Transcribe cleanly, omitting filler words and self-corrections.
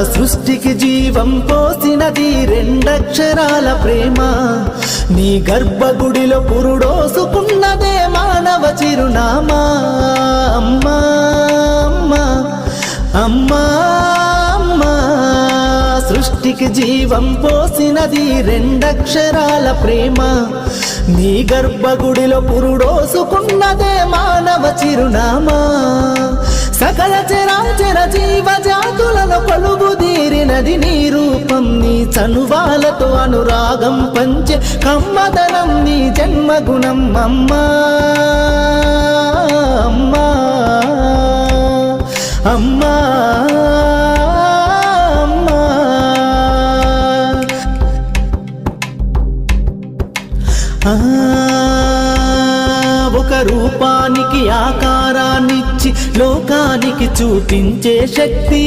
సృష్టికి జీవం పోసినది రెండక్షరాల ప్రేమ నీ గర్భగుడిలో పురుడోసుకున్నదే మానవ చిరునామా అమ్మా అమ్మా అమ్మా అమ్మా సృష్టికి జీవం పోసినది రెండక్షరాల ప్రేమ నీ గర్భగుడిలో పురుడోసుకున్నదే మానవ చిరునామా సకల చరాచర జీవ జాతులను కొలువుదీరినది నీ రూపం నీ చనువాలతో అనురాగం పంచే కమ్మదనం నీ జన్మగుణం అమ్మా అమ్మా అమ్మా ఒక రూపానికి ఆకారాన్నిచ్చి లోకానికి చూపించే శక్తి